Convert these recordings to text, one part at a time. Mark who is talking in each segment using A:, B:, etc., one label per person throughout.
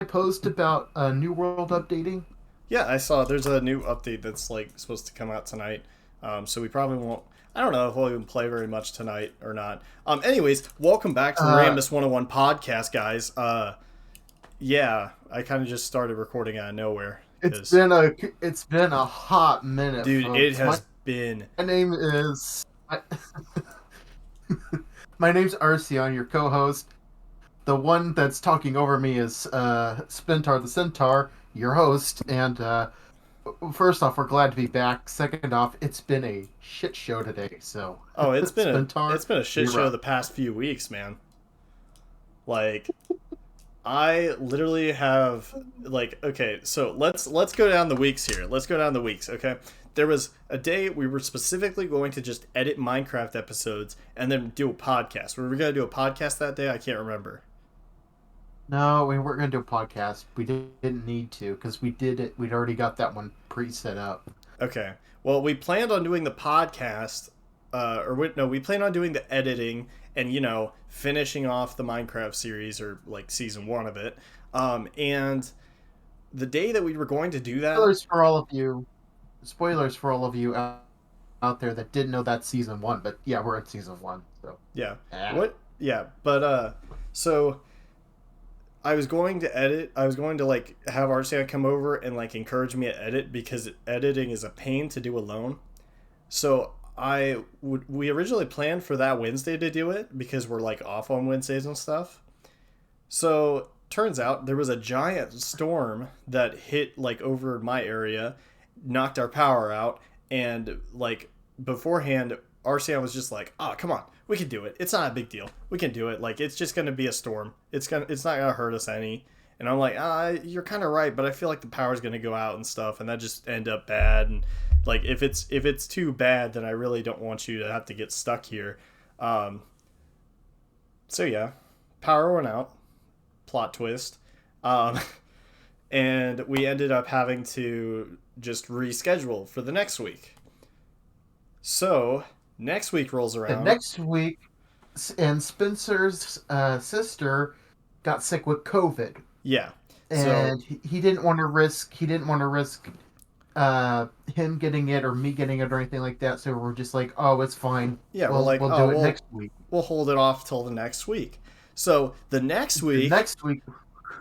A: post about New World updating?
B: Yeah, I saw there's a new update that's like supposed to come out tonight. So we probably won't. I don't know if we'll even play very much tonight or not. Anyways, welcome back to the Randomness 101 podcast, guys. Yeah, I kind of just started recording out of nowhere.
A: It's been a hot minute,
B: dude.
A: folks.
B: It has been.
A: My name is my name's Arceaion, your co-host. The one that's talking over me is Spentaurthecentaur, your host. And first off, we're glad to be back. Second off, it's been a shit show today. So
B: it's been a shit show the past few weeks, man. Like, I literally have okay, so let's go down the weeks here. Let's go down the weeks, okay? There was a day we were specifically going to just edit Minecraft episodes and then do a podcast. Were we going to do a podcast that day? I can't remember.
A: No, we weren't going to do a podcast. We didn't need to because we did it. We'd already got that one pre-set up.
B: Okay. Well, we planned on doing the podcast, we planned on doing the editing and, finishing off the Minecraft series or like season 1 of it. And the day that we were going to do that...
A: Spoilers for all of you out there that didn't know that's season 1, but yeah, we're at season 1. So
B: yeah. What? Yeah, but so I was going to edit. I was going to have Arceaion come over and encourage me to edit because editing is a pain to do alone. So we originally planned for that Wednesday to do it because we're off on Wednesdays and stuff. So turns out there was a giant storm that hit over my area, knocked our power out, and beforehand Arceaion was just come on, we can do it, it's not a big deal, we can do it, it's just gonna be a storm, it's not gonna hurt us any. And I'm you're kind of right, but I feel like the power's gonna go out and stuff, and that just end up bad. And if it's too bad, then I really don't want you to have to get stuck here. So yeah, power went out, plot twist. And we ended up having to just reschedule for the next week. So next week rolls around.
A: And next week, and Spencer's sister got sick with COVID.
B: Yeah,
A: and he didn't want to risk. He didn't want to risk him getting it or me getting it or anything like that. So we're just oh, it's fine.
B: Yeah,
A: we'll do it next week.
B: We'll hold it off till the next week. So the next week.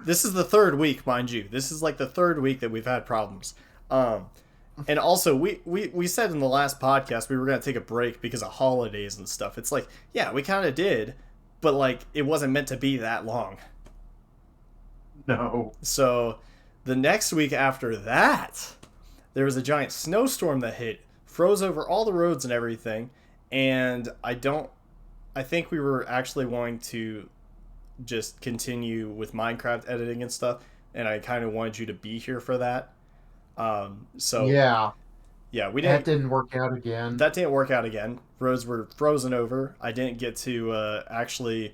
B: This is the third week, mind you. This is the third week that we've had problems. And also, we said in the last podcast we were going to take a break because of holidays and stuff. It's yeah, we kind of did, but it wasn't meant to be that long.
A: No.
B: So the next week after that, there was a giant snowstorm that hit, froze over all the roads and everything. And I think we were actually wanting to just continue with Minecraft editing and stuff, and I kind of wanted you to be here for that. So yeah, we didn't.
A: That didn't work out again.
B: That didn't work out again. Roads were frozen over. I didn't get to actually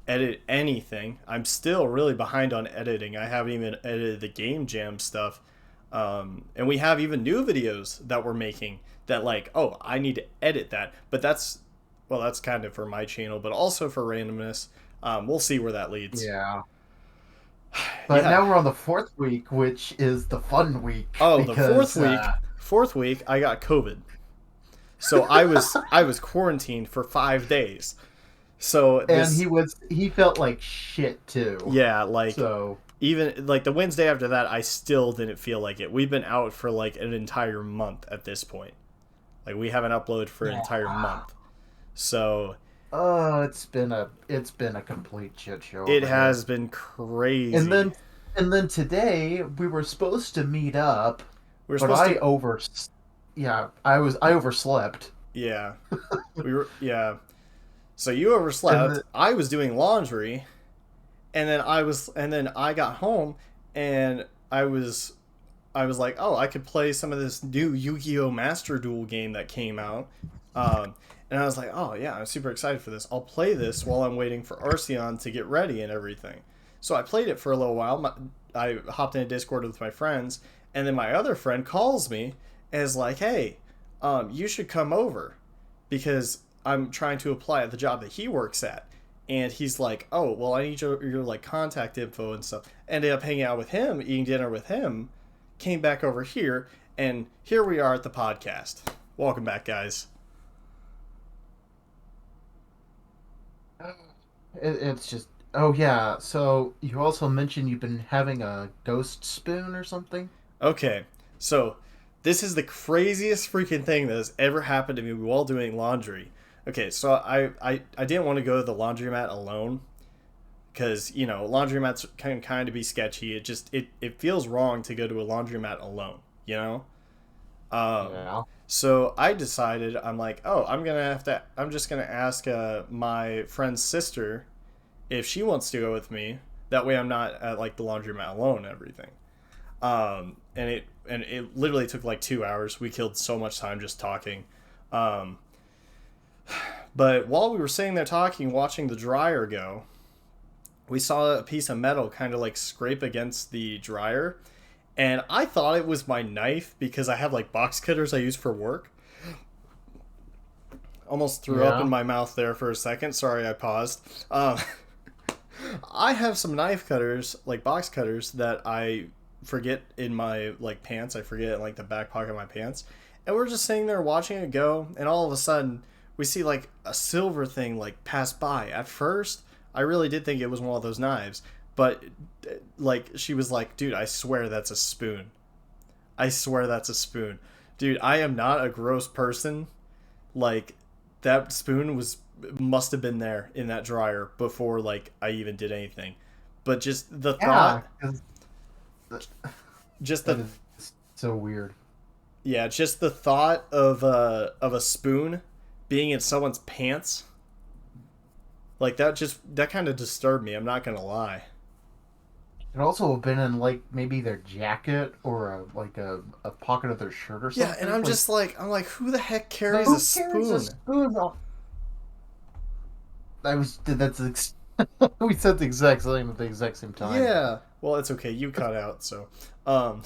B: edit anything. I'm still really behind on editing. I haven't even edited the Game Jam stuff. And we have even new videos that we're making that I need to edit that. But that's kind of for my channel, but also for randomness. We'll see where that leads.
A: Yeah. But now we're on the 4th week, which is the fun week.
B: Oh, the 4th week, I got COVID. So I was quarantined for 5 days. So
A: he felt like shit too.
B: Yeah, even the Wednesday after that, I still didn't feel like it. We've been out for an entire month at this point. We haven't uploaded for an entire month. So
A: it's been a complete shit show.
B: It has been crazy.
A: And then today we were supposed to meet up, I overslept.
B: Yeah. So you overslept. I was doing laundry, and then I got home and I was oh, I could play some of this new Yu-Gi-Oh! Master Duel game that came out. And I was oh yeah, I'm super excited for this. I'll play this while I'm waiting for Arceaion to get ready and everything. So I played it for a little while. I hopped in a Discord with my friends, and then my other friend calls me and is hey, you should come over because I'm trying to apply at the job that he works at. And he's like, oh, well, I need your like contact info and stuff. Ended up hanging out with him, eating dinner with him, came back over here, and here we are at the podcast. Welcome back, guys.
A: It's just. Oh yeah. So you also mentioned you've been having a ghost spoon or something.
B: Okay, so this is the craziest freaking thing that has ever happened to me while doing laundry. Okay, so I didn't want to go to the laundromat alone because, you know, laundromats can kind of be sketchy. It feels wrong to go to a laundromat alone, you know?
A: Yeah.
B: So I decided, I'm like, oh, I'm just gonna ask my friend's sister if she wants to go with me. That way I'm not at like the laundromat alone and everything. And it literally took like 2 hours. We killed so much time just talking. Um, but while we were sitting there talking, watching the dryer go, we saw a piece of metal kind of like scrape against the dryer, and I thought it was my knife because I have like box cutters I use for work. Almost threw up in
A: Yeah.
B: my mouth there for a second. Sorry, I paused. I have some knife cutters, like box cutters, that I forget in my like pants. I forget in like the back pocket of my pants. And we're just sitting there watching it go, and all of a sudden we see like a silver thing like pass by. At first, I really did think it was one of those knives, but like she was like, "Dude, I swear that's a spoon. I swear that's a spoon." Dude, I am not a gross person. Like that spoon must have been there in that dryer before like I even did anything. But just the
A: Yeah.
B: thought,
A: 'Cause
B: just
A: that
B: the
A: is so weird.
B: yeah, just the thought of a spoon being in someone's pants, like that kind of disturbed me. I'm not gonna lie.
A: It also have been in like maybe their jacket or a pocket of their shirt or
B: Yeah, and
A: something. Like
B: I'm like, who the heck carries a
A: who carries a
B: spoon?
A: spoon? We said the exact same at the exact same time.
B: Yeah. Well, it's okay. You cut out, so um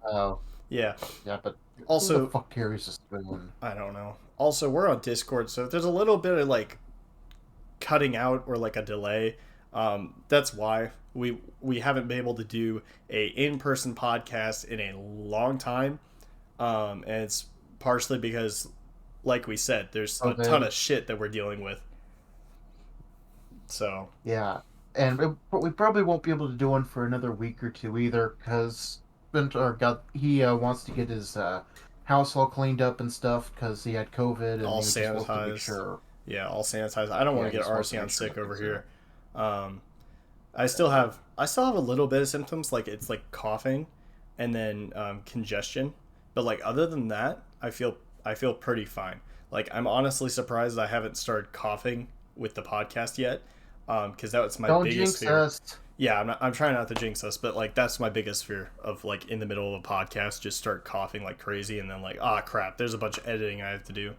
A: Oh,
B: yeah.
A: yeah, but who the
B: Also,
A: fuck carries a spoon?
B: I don't know. Also, we're on Discord, so if there's a little bit of like cutting out or like a delay, that's why we haven't been able to do a in-person podcast in a long time. And it's partially because, like we said, there's a ton
A: COVID.
B: of shit that we're dealing with. So
A: Yeah, and but we probably won't be able to do one for another week or two either, because Spentaur got he wants to get his house all cleaned up and stuff because he had COVID and
B: all
A: he just wants to make
B: sanitized.
A: sure.
B: Yeah, all sanitized. I don't want
A: Yeah,
B: to
A: he
B: get
A: just wants to
B: Arceaion
A: make sure
B: sick over
A: nothing's
B: here. Um, I still have a little bit of symptoms, like it's like coughing, and then congestion. But like other than that, I feel pretty fine. Like I'm honestly surprised I haven't started coughing with the podcast yet, because that's my
A: Don't
B: biggest
A: jinx
B: fear.
A: us.
B: Yeah, I'm trying not to jinx us, but like that's my biggest fear of like in the middle of a podcast just start coughing like crazy and then like ah crap, there's a bunch of editing I have to do.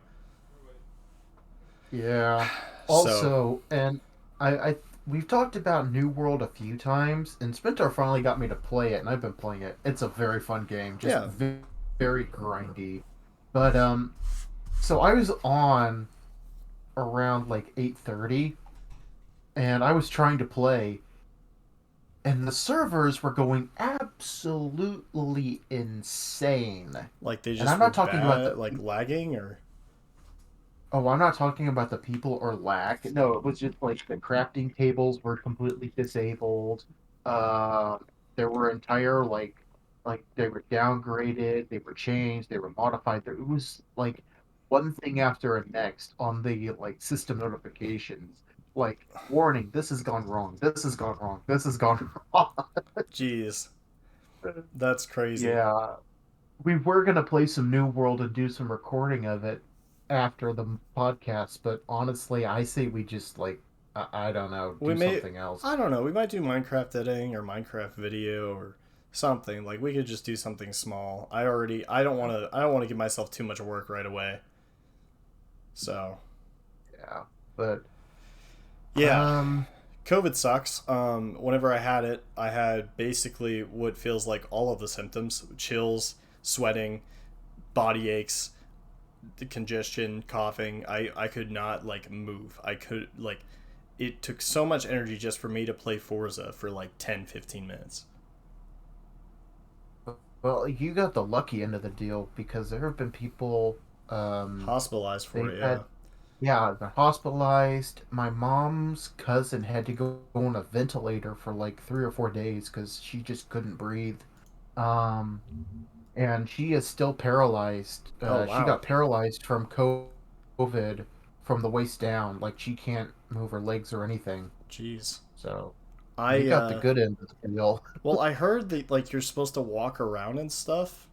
A: Yeah.
B: So
A: Also, and I we've talked about New World a few times, and Splinter finally got me to play it, and I've been playing it. It's a very fun game, just
B: yeah,
A: very grindy. But so I was on around like 8:30, and I was trying to play, and the servers were going absolutely insane.
B: like they
A: And
B: just
A: I'm
B: were
A: not talking about
B: bad,
A: the
B: like lagging or
A: Oh, I'm not talking about the people or lag. No, it was just like the crafting tables were completely disabled. Uh, there were entire like they were downgraded, they were changed, they were modified. It was like one thing after the next on the like system notifications. Like, warning, this has gone wrong. This has gone wrong. This has gone wrong.
B: jeez, that's crazy.
A: Yeah, we were gonna play some New World and do some recording of it after the podcast, but honestly, I say we just like I don't know,
B: We
A: do
B: may,
A: something else.
B: I don't know, we might do Minecraft editing or Minecraft video or something. Like we could just do something small. I don't want to give myself too much work right away. So,
A: Yeah, but
B: yeah,
A: um,
B: COVID sucks. Whenever I had it, I had basically what feels like all of the symptoms: chills, sweating, body aches, the congestion, coughing. I could not like move. I could like it took so much energy just for me to play Forza for like 10-15 minutes.
A: Well, you got the lucky end of the deal because there have been people.
B: Hospitalized
A: They
B: for it, yeah.
A: had Yeah, they're hospitalized. My mom's cousin had to go on a ventilator for like 3 or 4 days because she just couldn't breathe. Um, and she is still paralyzed.
B: Oh,
A: She
B: wow.
A: got paralyzed from COVID from the waist down. Like she can't move her legs or anything.
B: Jeez.
A: So you
B: I,
A: got the good end of the deal.
B: well, I heard that, like, you're supposed to walk around and stuff.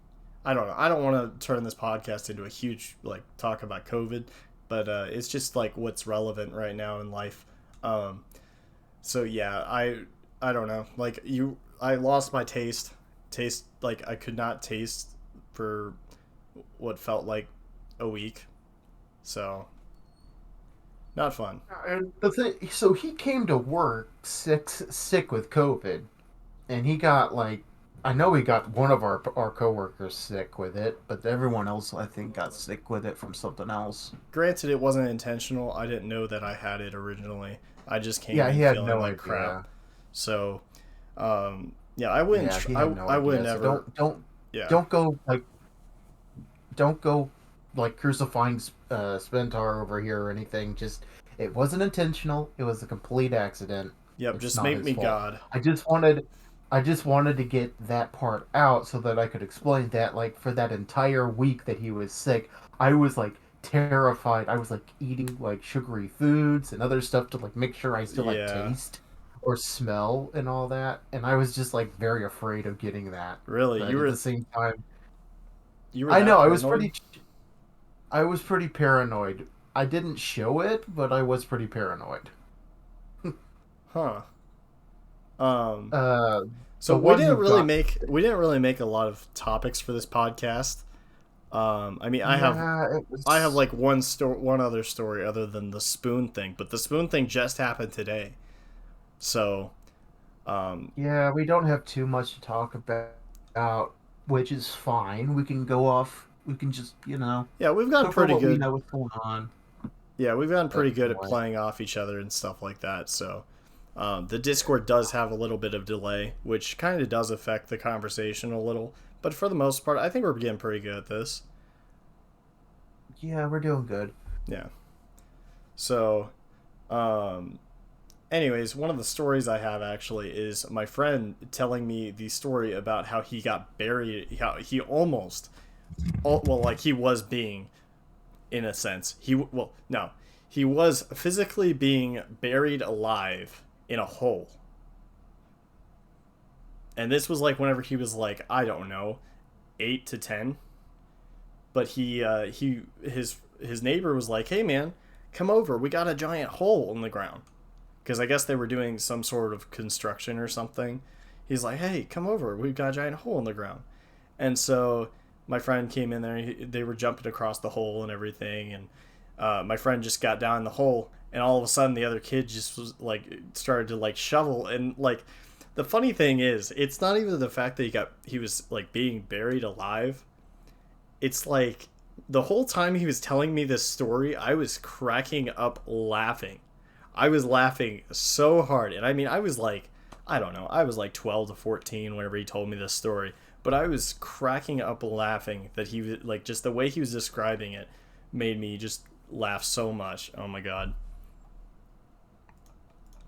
B: I don't know. I don't want to turn this podcast into a huge, like, talk about COVID, but it's just, like, what's relevant right now in life. Um, so, yeah, I don't know. Like, I lost my taste, like, I could not taste for what felt like a week. So, not fun.
A: And the thing, so he came to work sick with COVID, and he got like, I know he got one of our coworkers sick with it, but everyone else I think got sick with it from something else.
B: Granted, it wasn't intentional. I didn't know that I had it originally. I just came
A: Yeah,
B: in
A: he had
B: feeling
A: no
B: like crap.
A: idea.
B: So, yeah, I wouldn't.
A: Yeah, he had no
B: I would
A: idea. So
B: never. Yeah,
A: don't go like don't go like crucifying Spentaur over here or anything. Just it wasn't intentional. It was a complete accident.
B: yep.
A: It's
B: Just
A: not
B: make
A: his
B: me
A: fault.
B: God.
A: I just wanted I just wanted to get that part out so that I could explain that like for that entire week that he was sick, I was like terrified. I was like eating like sugary foods and other stuff to like make sure I still had
B: Yeah,
A: taste or smell and all that. And I was just like very afraid of getting that.
B: really.
A: But at the same time,
B: You were
A: I
B: that
A: know
B: paranoid?
A: I was pretty paranoid. I didn't show it, but I was pretty paranoid.
B: Huh. Um.
A: Uh,
B: So
A: the one who got
B: we didn't really make a lot of topics for this podcast. I mean,
A: yeah, it
B: I have
A: was
B: like one other story other than the spoon thing, but the spoon thing just happened today. So, um,
A: yeah. We don't have too much to talk about, which is fine. We can go off. We can just
B: yeah, we've gotten
A: go for
B: pretty
A: what we
B: good.
A: know what's going on.
B: Yeah, we've gotten
A: But
B: pretty good at
A: anyway,
B: playing off each other and stuff like that. So, the Discord does have a little bit of delay, which kind of does affect the conversation a little. But for the most part, I think we're getting pretty good at this.
A: yeah, we're doing good.
B: Yeah. So, um, anyways, one of the stories I have actually is my friend telling me the story about how he got buried, how he almost, well, like he was being, in a sense, no, he was physically being buried alive in a hole. And this was like whenever he was like, I don't know, 8 to 10. But his neighbor was like, "Hey man, come over. We got a giant hole in the ground." Because I guess they were doing some sort of construction or something. He's like, "Hey, come over. We've got a giant hole in the ground." And so my friend came in there. They were jumping across the hole and everything. And my friend just got down in the hole. And all of a sudden, the other kid just was like started to like shovel. And like the funny thing is, it's not even the fact that he was like being buried alive. It's like the whole time he was telling me this story, I was cracking up laughing. I was laughing so hard. And I mean, I was like, I don't know, I was like 12 to 14 whenever he told me this story. But I was cracking up laughing that he was like, just the way he was describing it made me just laugh so much. Oh my God.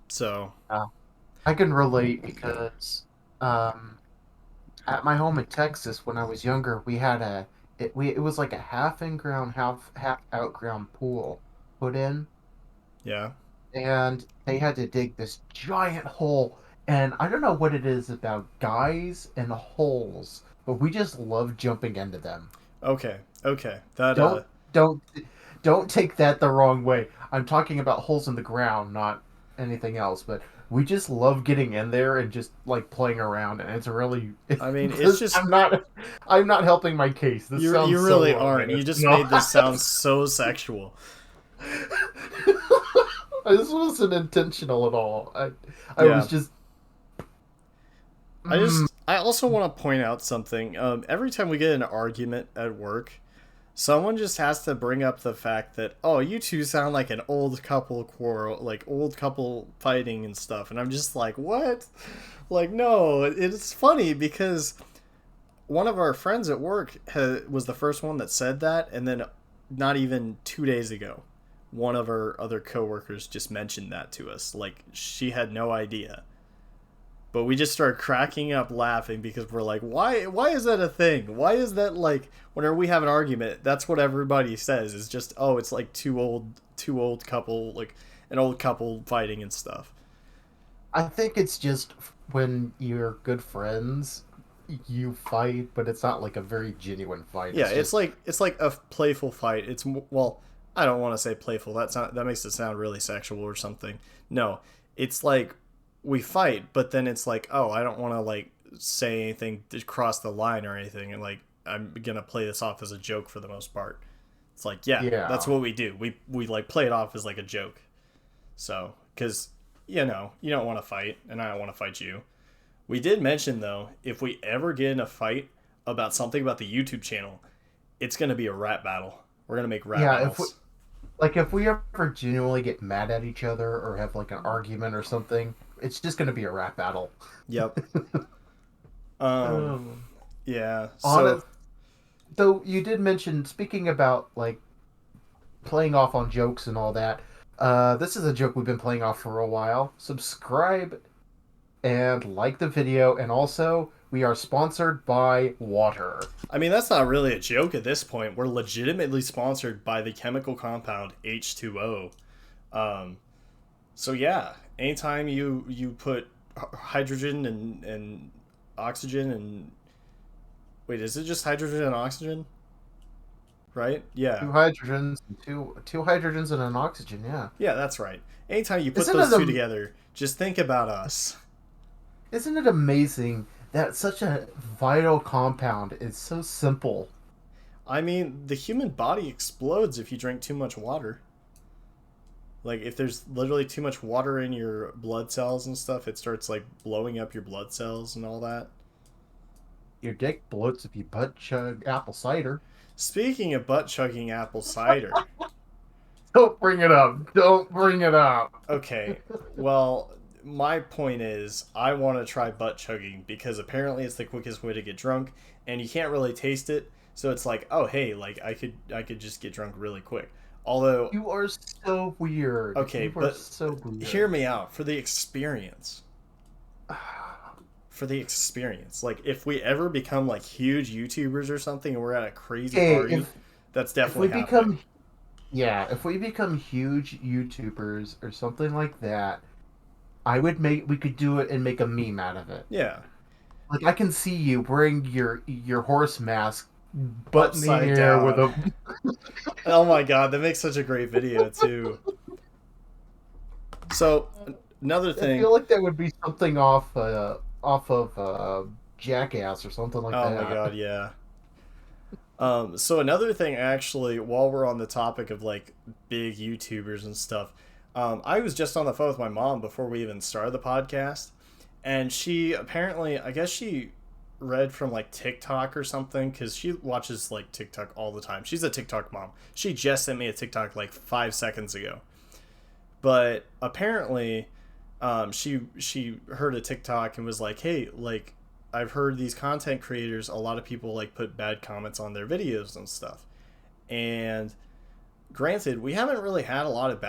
B: So,
A: Uh, I can relate because um, at my home in Texas when I was younger, we had it was like a half in ground, half out ground pool put in,
B: yeah.
A: and they had to dig this giant hole. And I don't know what it is about guys and holes, but we just love jumping into them.
B: Okay. Okay. That,
A: Don't don't don't take that the wrong way. I'm talking about holes in the ground, not anything else. But we just love getting in there and just like playing around, and it's really.
B: I mean, it's just,
A: I'm not helping my case. This
B: you
A: sounds so
B: really
A: wrong,
B: aren't.
A: and
B: You
A: it's
B: just
A: not.
B: made this sound so sexual.
A: This wasn't intentional at all. I was
B: Yeah.
A: just. Mm,
B: I also want to point out something. Every time we get in an argument at work, Someone just has to bring up the fact that, oh, you two sound like an old couple quarrel, like old couple fighting and stuff. And I'm just like, what? Like, no, it's funny because one of our friends at work was the first one that said that. And then not even 2 days ago, one of our other coworkers just mentioned that to us. Like, she had no idea. But we just started cracking up laughing because we're like, why is that a thing? Why is that, like, whenever we have an argument, that's what everybody says is just, oh, it's like two old couple, like an old couple fighting and stuff.
A: I think it's just when you're good friends, you fight, but it's not like a very genuine fight.
B: Yeah,
A: It's just
B: it's like a playful fight. Well, I don't want to say playful. That makes it sound really sexual or something. No, it's like we fight, but then it's like, oh, I don't want to like say anything to cross the line or anything, and like I'm gonna play this off as a joke for the most part. It's like, yeah, that's
A: yeah.
B: what we do. We like play it off as like a joke. So, because you don't want to fight, and I don't want to fight you. We did mention though, if we ever get in a fight about something about the YouTube channel, it's gonna be a rap battle. We're gonna make rap
A: Yeah, if we,
B: battles.
A: like if we ever genuinely get mad at each other or have like an argument or something, it's just going to be a rap battle.
B: Yep. Um.
A: Um,
B: Yeah. So
A: honest, though you did mention speaking about like playing off on jokes and all that. This is a joke we've been playing off for a while. Subscribe and like the video, and also we are sponsored by water.
B: I mean, that's not really a joke at this point. We're legitimately sponsored by the chemical compound H2O. Um, so yeah, anytime you put hydrogen and oxygen and wait, is it just hydrogen and oxygen? Right? Yeah.
A: Two hydrogens and an oxygen. Yeah,
B: Yeah, that's right. Anytime you put
A: isn't it
B: those two together, just think about us.
A: isn't it amazing that such a vital compound is so simple?
B: I mean, the human body explodes if you drink too much water. Like if there's literally too much water in your blood cells and stuff, it starts like blowing up your blood cells and all that.
A: Your dick bloats if you butt chug apple cider.
B: Speaking of butt chugging apple cider,
A: Don't bring it up. Don't bring it up.
B: okay, well, my point is I want to try butt chugging because apparently it's the quickest way to get drunk and you can't really taste it. So it's like, oh hey, like I could just get drunk really quick. Although,
A: You are so weird.
B: okay,
A: You are
B: but
A: so
B: hear
A: weird.
B: me out for the experience. For the experience. Like if we ever become like huge YouTubers or something and we're at a crazy
A: Okay,
B: party, that's
A: if we
B: definitely happening.
A: become yeah, if we become huge YouTubers or something like that, I would make we could do it and make a meme out of it.
B: Yeah.
A: Like I can see you wearing your horse mask, butt in the
B: Upside
A: air with
B: down.
A: a.
B: Oh my god, that makes such a great video too. So another
A: I
B: thing.
A: feel like that would be something off of Jackass or something like
B: Oh my
A: that.
B: god, yeah. So another thing actually, while we're on the topic of like big YouTubers and stuff, I was just on the phone with my mom before we even started the podcast, and she apparently, I guess she read from like TikTok or something because she watches like TikTok all the time. She's a TikTok mom. She just sent me a TikTok like 5 seconds ago, but apparently, she heard a TikTok and was like, hey, like I've heard these content creators, a lot of people like put bad comments on their videos and stuff. And granted, we haven't really had a lot of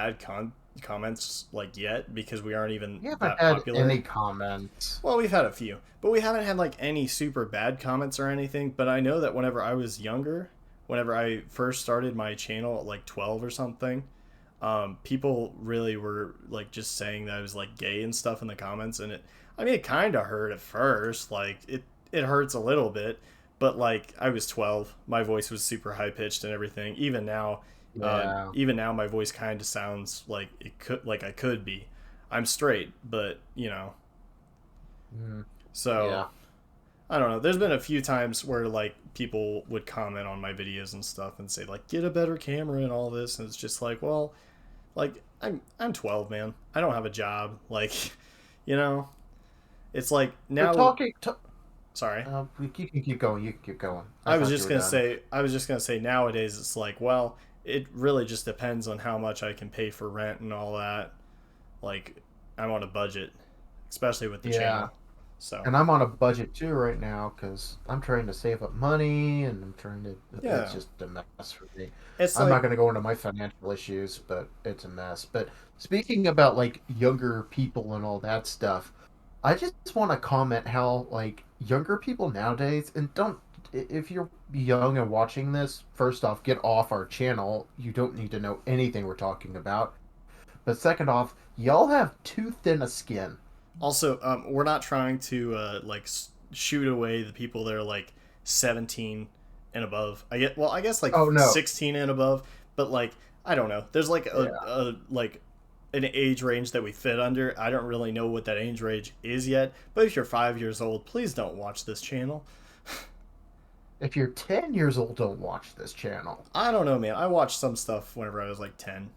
B: comments like yet because we aren't even
A: You haven't
B: that
A: had
B: popular.
A: any comments.
B: Well, we've had a few, but we haven't had like any super bad comments or anything. But I know that whenever I was younger, whenever I first started my channel at like 12 or something, people really were like just saying that I was like gay and stuff in the comments, and I mean, it kind of hurt at first. Like it hurts a little bit, but like I was 12, my voice was super high pitched and everything.
A: Yeah.
B: Even now, my voice kind of sounds like it could, like I could be. I'm straight, but
A: Mm,
B: so
A: yeah.
B: I don't know. There's been a few times where like people would comment on my videos and stuff and say like get a better camera and all this, and it's just like, well, like I'm 12, man. I don't have a job. Like, you know, it's like
A: But
B: now. Sorry.
A: You can keep going. You can keep going. I
B: I was
A: thought you
B: just
A: were
B: gonna
A: done.
B: say. I was just gonna say. Nowadays, it's like, well, it really just depends on how much I can pay for rent and all that. Like, I'm on a budget, especially with the
A: Yeah.
B: channel. So
A: And I'm on a budget too right now because I'm trying to save up money and I'm trying to. It's
B: yeah,
A: just a mess for me.
B: it's
A: I'm not
B: like,
A: going to go into my financial issues, but it's a mess. But speaking about like younger people and all that stuff, I just want to comment how like younger people nowadays, and don't, if you're young and watching this, first off, get off our channel. You don't need to know anything we're talking about. But second off, y'all have too thin a skin.
B: also, we're not trying to shoot away the people that are like 17 and above. I guess like
A: Oh no.
B: 16 and above, but like I don't know. There's like
A: Yeah.
B: a like an age range that we fit under. I don't really know what that age range is yet, but if you're 5 years old, please don't watch this channel.
A: If you're 10 years old, don't watch this channel.
B: I don't know, man. I watched some stuff whenever I was like 10.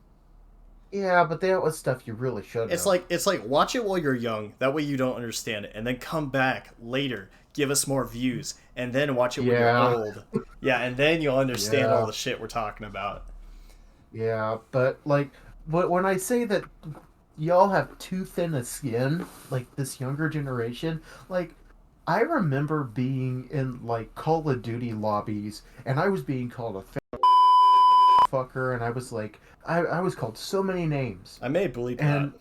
A: Yeah, but that was stuff you really should have.
B: It's like watch it while you're young. That way you don't understand it, and then come back later, give us more views, and then watch it when you're
A: Yeah,
B: old. Yeah, and then you'll understand all
A: yeah,
B: the shit we're talking about.
A: yeah. But like, when I say that y'all have too thin a skin, like this younger generation, like I remember being in like Call of Duty lobbies, and I was being called a fat fucker, and I was like, I was called so many names,
B: I may bleep that.
A: and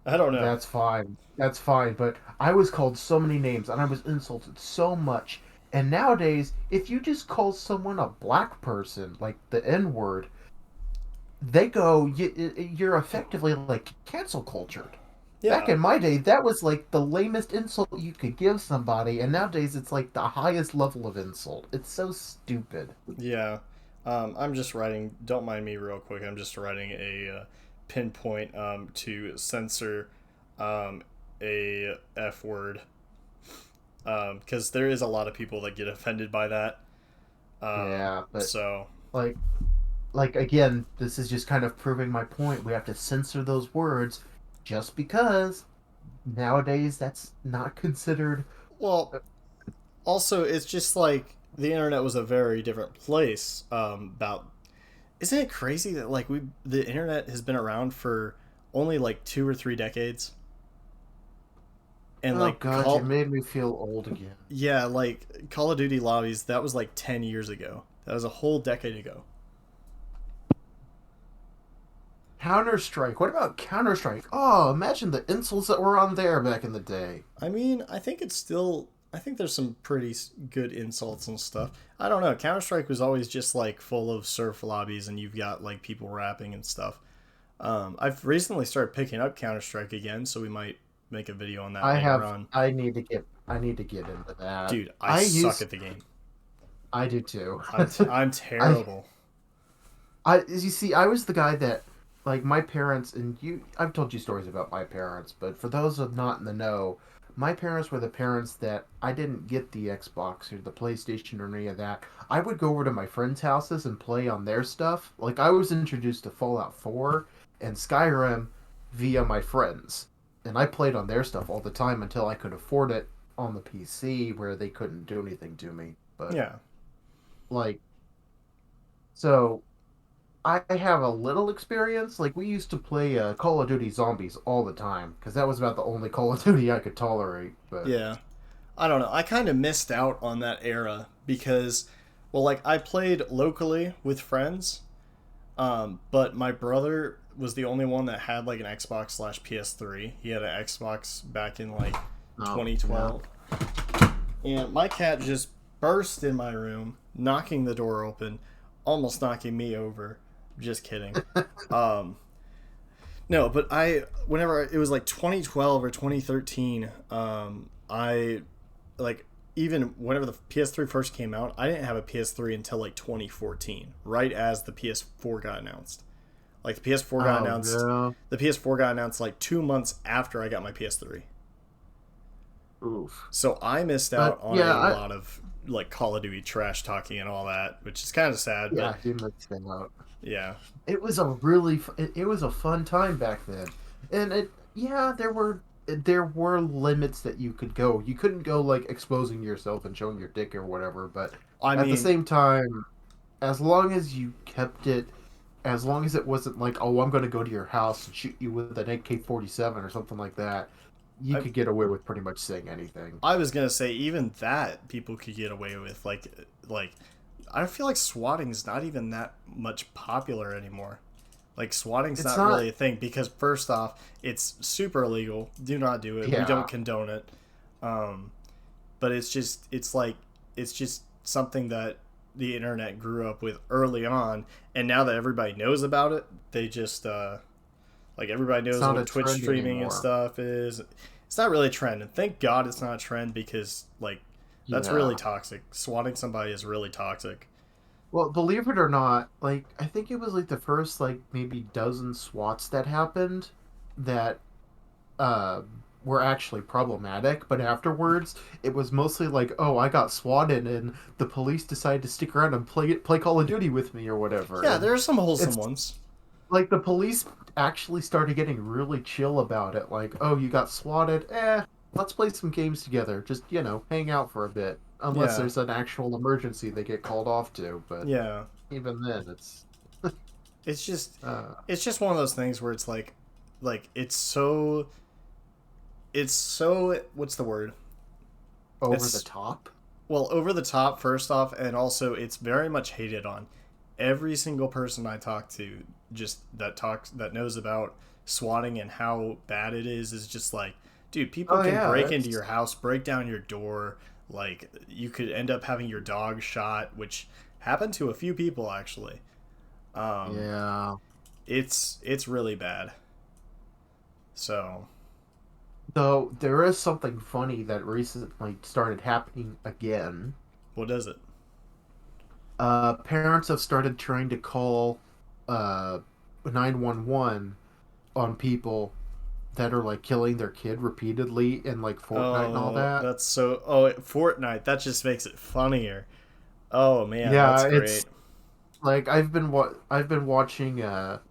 B: I don't know.
A: that's fine. That's fine. But I was called so many names and I was insulted so much. And nowadays, if you just call someone a black person, like the N word, they go, you're effectively like cancel cultured. Back
B: Yeah,
A: in my day, that was like the lamest insult you could give somebody. And nowadays, it's like the highest level of insult. It's so stupid.
B: yeah. I'm just writing. Don't mind me, real quick. I'm just writing a pinpoint to censor a f word because there is a lot of people that get offended by that.
A: Yeah, but
B: So
A: like, again, this is just kind of proving my point. We have to censor those words just because nowadays that's not considered.
B: well, also it's just like the internet was a very different place. About isn't it crazy that like the internet has been around for only like 2 or 3 decades, and
A: Oh
B: like
A: god, you
B: call
A: made me feel old again.
B: yeah, like Call of Duty lobbies, that was like 10 years ago. That was a whole decade ago.
A: Counter Strike. What about Counter Strike? Oh, imagine the insults that were on there back in the day.
B: I mean, I think it's still. I think there's some pretty good insults and stuff. I don't know. Counter Strike was always just like full of surf lobbies, and you've got like people rapping and stuff. I've recently started picking up Counter Strike again, so we might make a video on that
A: I
B: later
A: have.
B: on.
A: I need to get into that.
B: Dude, I suck at the game.
A: I do too.
B: I'm
A: I
B: terrible.
A: you see, I was the guy that, like, my parents, and you, I've told you stories about my parents, but for those of not in the know, my parents were the parents that I didn't get the Xbox or the PlayStation or any of that. I would go over to my friends' houses and play on their stuff. Like, I was introduced to Fallout 4 and Skyrim via my friends, and I played on their stuff all the time until I could afford it on the PC where they couldn't do anything to me. But,
B: Yeah.
A: like, so I have a little experience. Like we used to play Call of Duty Zombies all the time because that was about the only Call of Duty I could tolerate. But
B: Yeah. I don't know. I kind of missed out on that era because, well, like I played locally with friends, but my brother was the only one that had like an Xbox slash PS3. He had an Xbox back in like
A: oh yeah,
B: 2012, and my cat just burst in my room, knocking the door open, almost knocking me over. Just kidding. Um, no, but whenever it was like 2012 or 2013, I like even whenever the PS3 first came out, I didn't have a PS3 until like 2014, right as the PS4 got announced. Like
A: oh yeah.
B: the PS4 got announced like 2 months after I got my PS3.
A: Oof.
B: So I missed
A: But
B: out on
A: yeah,
B: a lot of like Call of Duty trash talking and all that, which is kind of sad, but
A: you missed that out.
B: yeah.
A: It was a really it was a fun time back then, and it yeah there were there were limits that you could go. You couldn't go like exposing yourself and showing your dick or whatever, but
B: I
A: at the
B: mean,
A: same time, as long as you kept it, as long as it wasn't like, oh, I'm going to go to your house and shoot you with an AK-47 or something like that, you
B: I
A: could get away with pretty much saying anything.
B: I was gonna say even that people could get away with. Like I feel like swatting's not even that much popular anymore. Like swatting's
A: It's
B: not
A: not,
B: really a thing because first off, it's super illegal. Do not do it. We
A: yeah,
B: don't condone it. Um, but it's just something that the internet grew up with early on, and now that everybody knows about it, they just like everybody
A: it's
B: knows
A: not a
B: what Twitch
A: trend
B: streaming and
A: anymore.
B: stuff is. It's not really a trend, and thank God it's not a trend because like that's really
A: Yeah.
B: toxic. Swatting somebody is really toxic.
A: Well, believe it or not, like I think it was like the first like maybe dozen SWATs that happened that uh were actually problematic, but afterwards it was mostly like, oh, I got swatted and the police decided to stick around and play Call of Duty with me or whatever.
B: Yeah,
A: And
B: there are some wholesome
A: it's
B: ones.
A: like the police actually started getting really chill about it. Like, oh, you got swatted? Let's play some games together. Just, hang out for a bit. Unless
B: Yeah,
A: there's an actual emergency they get called off to. But
B: yeah.
A: even then, it's
B: It's just
A: uh,
B: it's just one of those things where it's like it's so what's the word?
A: over the
B: It's
A: top.
B: well over the top first off, and also it's very much hated on. Every single person I talk to just that knows about swatting and how bad it is just like, dude, people
A: Oh,
B: can
A: yeah,
B: break into
A: that's.
B: your house, break down your door, like you could end up having your dog shot, which happened to a few people actually. Um,
A: Yeah.
B: it's really bad. So,
A: Though there is something funny that recently started happening again.
B: what does it?
A: Parents have started trying to call 911 on people that are like killing their kid repeatedly in like Fortnite and all
B: Oh,
A: that.
B: that's so. Oh, Fortnite. That just makes it funnier. Oh man, that's
A: Yeah, it's
B: great.
A: like I've been watching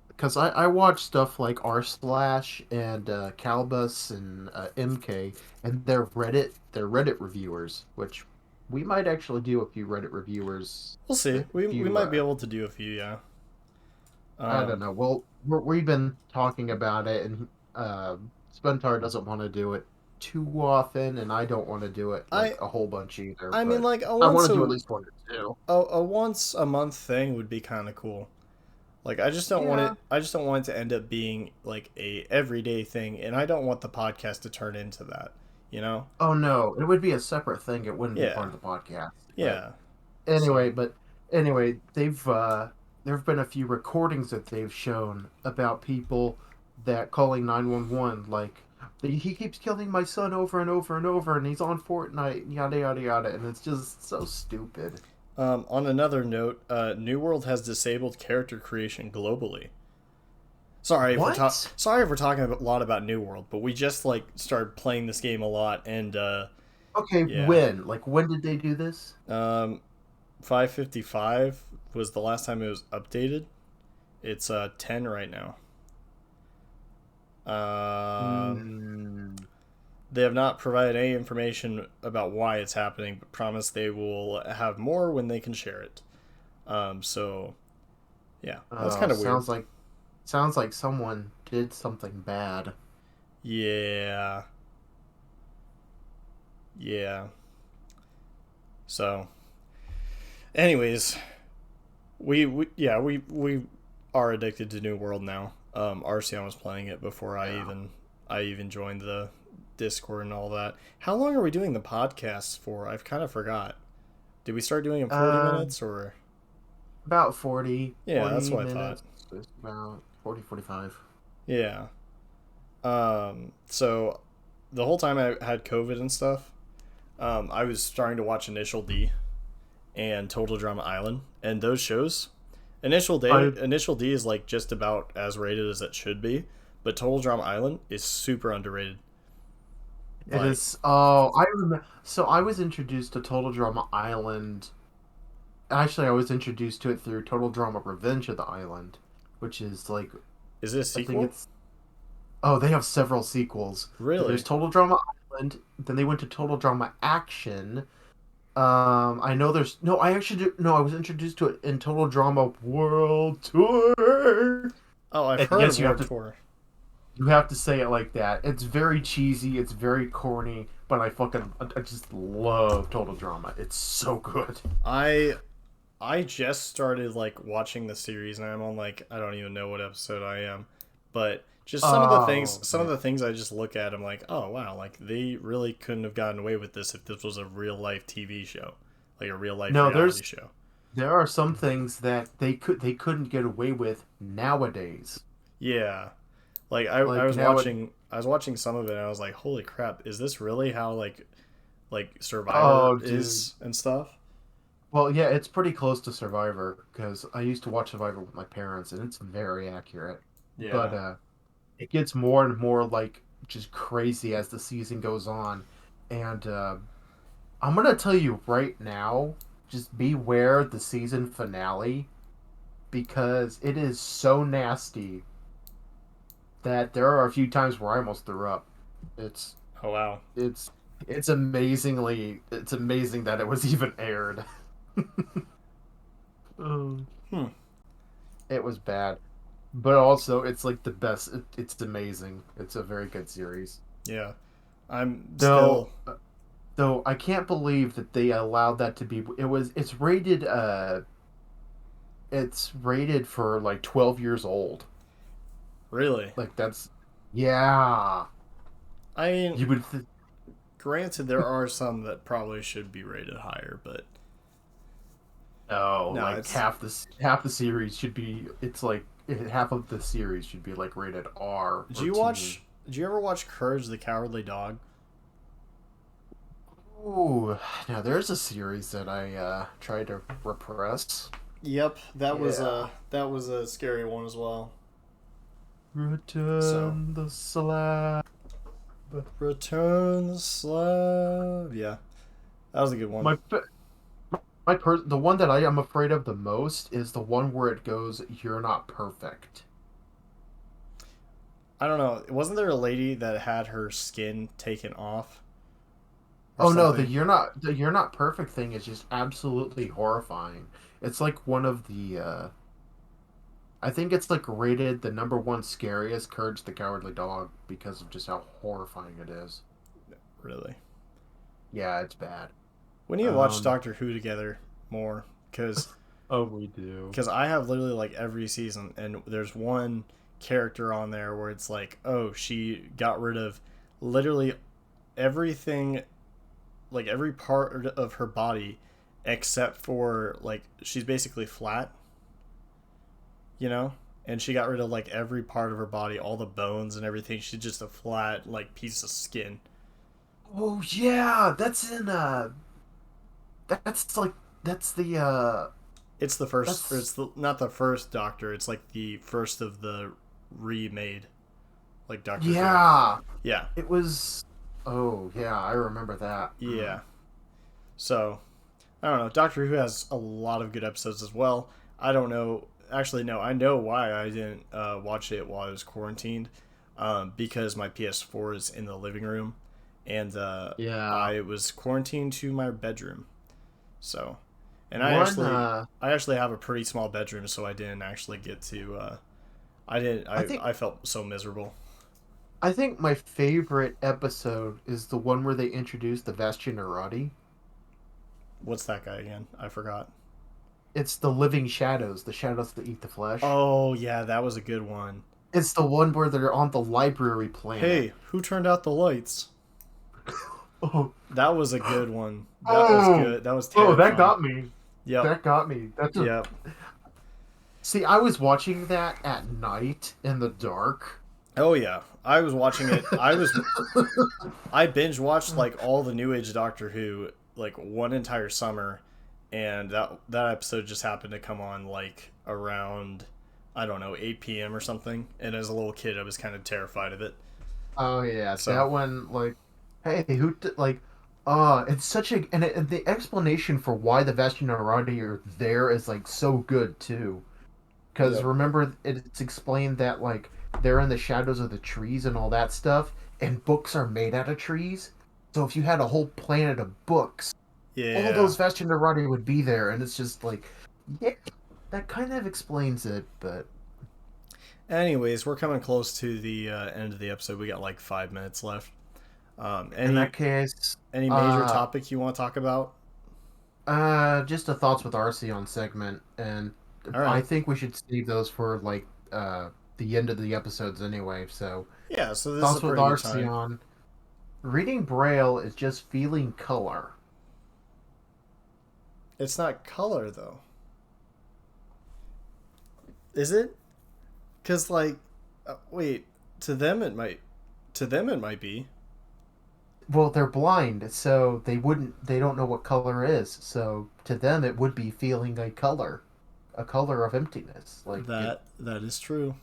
A: because I watch stuff like r slash and Calbus and MK and they're Reddit reviewers, which we might actually do a few Reddit reviewers.
B: We'll
A: A
B: see. We
A: few
B: might be able to do a few. Yeah.
A: I don't
B: Um.
A: know. Well, we've been talking about it, and Spentaur doesn't want to do it too often, and I don't want to do it like
B: I
A: a whole bunch either.
B: I mean,
A: But
B: like
A: I want to do at least one or two.
B: a once a month thing would be kind of cool. Like I just don't want
A: Yeah.
B: it. I just don't want it to end up being like a everyday thing, and I don't want the podcast to turn into that. You know?
A: Oh no, it would be a separate thing. It wouldn't be part
B: Yeah.
A: of the podcast. But
B: Yeah.
A: anyway,
B: So.
A: but anyway, they've there have been a few recordings that they've shown about people that calling 911 like he keeps killing my son over and over and over and he's on Fortnite and yada yada yada and it's just so stupid.
B: On another note, New World has disabled character creation globally.
A: What?
B: Sorry if we're talking a lot about New World, but we just like started playing this game a lot, and
A: Okay,
B: yeah,
A: when? Like when did they do this?
B: um, 555 was the last time it was updated. It's 10 right now. Um,
A: Hmm.
B: they have not provided any information about why it's happening, but promise they will have more when they can share it. So yeah, that's
A: Oh,
B: kind of weird.
A: sounds like someone did something bad.
B: Yeah, yeah. So, anyways, we are addicted to New World now. Arceaion was playing it before
A: Yeah.
B: I even joined the Discord and all that. How long are we doing the podcasts for? I've kind of forgot. Did we start doing them 40
A: Uh,
B: minutes or?
A: about 40
B: Yeah, that's
A: 40
B: what I thought.
A: minutes. It's about 40 45.
B: Yeah. So the whole time I had COVID and stuff, I was starting to watch Initial D and Total Drama Island, and those shows.
A: I
B: Initial D is like just about as rated as it should be, but Total Drama Island is super underrated.
A: It
B: Like,
A: is. Oh, I remember. So I was introduced to Total Drama Island. Actually, I was introduced to it through Total Drama Revenge of the Island, which is like
B: is this a
A: I think
B: sequel?
A: Oh, they have several sequels. There's
B: Really?
A: Total Drama Island. Then they went to Total Drama Action. I know there's no. I actually no. I was introduced to it in Total Drama World Tour.
B: Oh, I've
A: And
B: heard of
A: yes,
B: World Tour.
A: you have to say it like that. It's very cheesy. It's very corny. But I just love Total Drama. It's so good.
B: I I just started like watching the series and I'm on like I don't even know what episode I am. But just
A: Oh
B: some of
A: man.
B: the things I just look at I'm like, "Oh, wow, like they really couldn't have gotten away with this if this was a real life TV show, like a real life
A: No,
B: reality show."
A: there are some things that they couldn't get away with nowadays.
B: Yeah. Like
A: Like now it.
B: I was watching some of it and I was like, "Holy crap, is this really how like Survivor
A: Oh, dude.
B: is and stuff?"
A: Well, yeah, it's pretty close to Survivor because I used to watch Survivor with my parents, and it's very accurate. But
B: Yeah.
A: it gets more and more like just crazy as the season goes on. And I'm gonna tell you right now, just beware the season finale because it is so nasty that there are a few times where I almost threw up. It's
B: Oh wow.
A: it's it's amazing that it was even aired. Um,
B: Hmm.
A: it was bad, but also it's like the best. It's amazing. It's a very good series.
B: Yeah. I'm
A: Though,
B: still
A: though I can't believe that they allowed that to be. It's rated. It's rated for like 12 years old.
B: really.
A: Like that's, yeah.
B: I mean,
A: You would.
B: granted there are some that probably should be rated higher, but
A: No,
B: no,
A: like
B: it's
A: half the series should be. It's like half of the series should be like rated R
B: Did
A: or
B: you
A: teen.
B: watch did you ever watch Courage the Cowardly Dog?
A: Ooh, now there's a series that I tried to repress.
B: Yep,
A: Yeah.
B: that was a scary one as well. So,
A: Return the slab.
B: Return the Slave. Yeah, that was a good one.
A: My the one that I am afraid of the most is the one where it goes, "You're not perfect."
B: I don't know. Wasn't there a lady that had her skin taken off or
A: Oh no,
B: something?
A: the "you're not perfect" thing is just absolutely horrifying. It's like one of the I think it's like rated the number one scariest Courage the Cowardly Dog because of just how horrifying it is.
B: Really?
A: Yeah, it's bad.
B: We need to watch
A: Um,
B: Doctor Who together more
A: oh, we do.
B: because I have literally like every season, and there's one character on there where it's like, oh, she got rid of literally everything, like every part of her body, except for like she's basically flat, you know, and she got rid of like every part of her body, all the bones and everything. She's just a flat like piece of skin.
A: Oh yeah, that's in that's like that's the
B: It's the first, or
A: that's
B: it's the, not the first Doctor. It's like the first of the remade, like Doctor Who.
A: yeah.
B: Yeah,
A: It was. Oh yeah, I remember that.
B: yeah. So I don't know. Doctor Who has a lot of good episodes as well. I don't know. Actually, no. I know why I didn't watch it while I was quarantined. Because my PS4 is in the living room, and
A: Yeah.
B: I was quarantined to my bedroom. So, and
A: One.
B: I actually have a pretty small bedroom, so I didn't actually get to. I didn't.
A: I think
B: I felt so miserable.
A: I think my favorite episode is the one where they introduced the Vastinarati.
B: What's that guy again? I forgot.
A: It's the living shadows, the shadows that eat the flesh.
B: Oh yeah, that was a good one.
A: It's the one where they're on the library planet.
B: Hey, who turned out the lights?
A: Oh,
B: That was a good one. That was
A: oh,
B: good. That was
A: oh! That
B: terrifying.
A: got me.
B: Yep.
A: That got me. That's a.
B: Yep.
A: See, I was watching that at night in the dark.
B: Oh yeah. I was watching it. I binge watched like all the New Age Doctor Who like one entire summer, and that episode just happened to come on like around I don't know 8 p.m. or something. And as a little kid, I was kind of terrified of it.
A: Oh yeah,
B: So
A: that one. Like, hey, like? It's such a and the explanation for why the Vastinarati are there is like so good too. Because
B: yep.
A: remember, it's explained that like they're in the shadows of the trees and all that stuff, and books are made out of trees. So if you had a whole planet of books, all
B: Yeah.
A: those Vestinderati would be there, and it's just like, yeah, that kind of explains it, but...
B: Anyways, we're coming close to the end of the episode. We got like 5 minutes left.
A: In
B: Any
A: that case,
B: any major topic you want to talk about?
A: just a thoughts with Arceaion segment, and
B: All
A: I
B: right.
A: think we should save those for like the end of the episodes anyway. So
B: Yeah. So this is a
A: thoughts with
B: pretty good time.
A: Arceaion. Reading Braille is just feeling color.
B: It's not color though, is it? Because like, wait, to them it might, to them it might be.
A: Well, they're blind, so they don't know what color is. So to them, it would be feeling a color of emptiness.
B: That is true.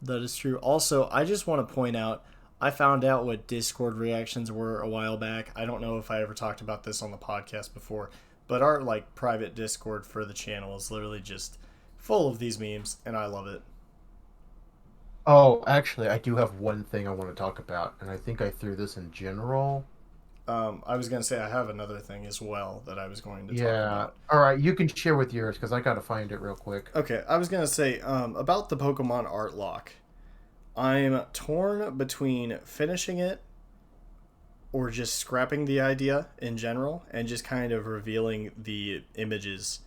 B: That is true. Also, I just want to point out, I found out what Discord reactions were a while back. I don't know if I ever talked about this on the podcast before, but our like private Discord for the channel is literally just full of these memes, and I love it.
A: Oh, actually, I do have one thing I want to talk about, and I think I threw this in general.
B: I was gonna say I have another thing as well that I was going to talk
A: Yeah.
B: about.
A: All right, you can share with yours because I gotta find it real quick.
B: Okay, I was gonna say about the Pokemon art lock. I'm torn between finishing it or just scrapping the idea in general and just kind of revealing the images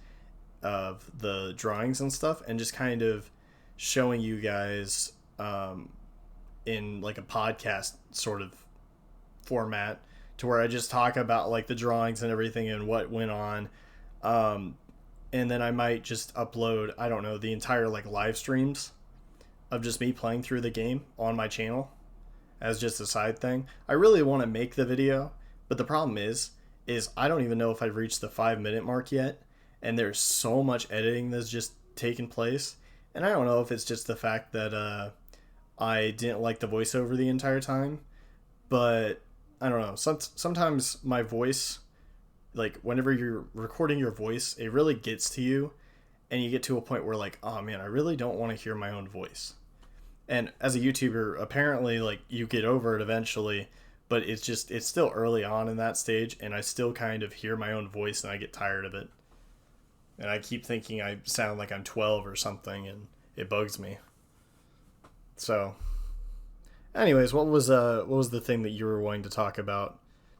B: of the drawings and stuff and just kind of showing you guys in like a podcast sort of format to where I just talk about like the drawings and everything and what went on. Um, and then I might just upload, I don't know, the entire like live streams of just me playing through the game on my channel as just a side thing. I really want to make the video, but the problem is I don't even know if I've reached the 5 minute mark yet, and there's so much editing that's just taken place, and I don't know if it's just the fact that I didn't like the voiceover the entire time, but I don't know. Sometimes my voice, like whenever you're recording your voice, it really gets to you, and you get to a point where like, oh man, I really don't want to hear my own voice. And as a YouTuber, apparently like you get over it eventually, but it's still early on in that stage, and I still kind of hear my own voice and I get tired of it. And I keep thinking I sound like I'm 12 or something, and it bugs me. So, anyways, what was the thing that you were wanting to talk about?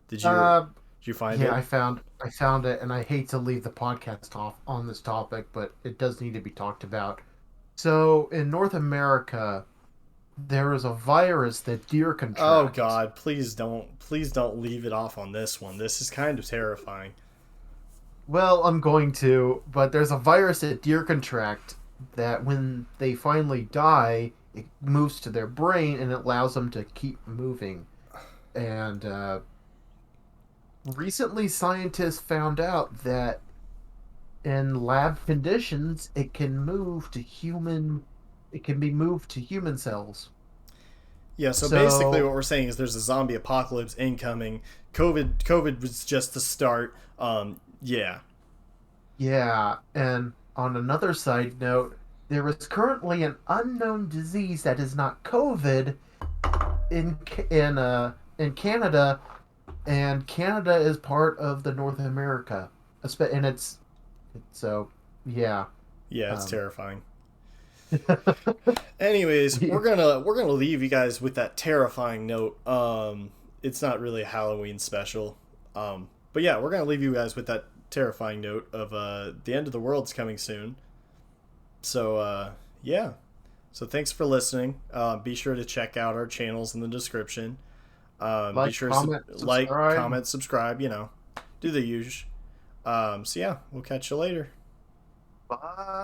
B: Did you
A: Uh,
B: did you find
A: yeah,
B: it?
A: I found it, and I hate to leave the podcast off on this topic, but it does need to be talked about. So in North America, there is a virus that deer
B: Oh
A: contract.
B: God, please don't leave it off on this one. This is kind of terrifying.
A: Well, I'm going to, but there's a virus that deer contract that when they finally die, it moves to their brain and it allows them to keep moving. And recently, scientists found out that in lab conditions, it can be moved to human cells.
B: Yeah, so basically
A: So
B: what we're saying is there's a zombie apocalypse incoming. COVID was just the start. Yeah.
A: yeah, and on another side note, there is currently an unknown disease that is not COVID in Canada, and Canada is part of the North America, and so yeah.
B: Yeah, it's
A: Um,
B: terrifying. Anyways, we're gonna leave you guys with that terrifying note. It's not really a Halloween special. But yeah, we're gonna leave you guys with that terrifying note of the end of the world's coming soon. So yeah. So thanks for listening. Be sure to check out our channels in the description. Be
A: like,
B: sure to
A: comment,
B: like,
A: subscribe.
B: comment, subscribe. You know, do the usual. So yeah, we'll catch you later.
A: Bye.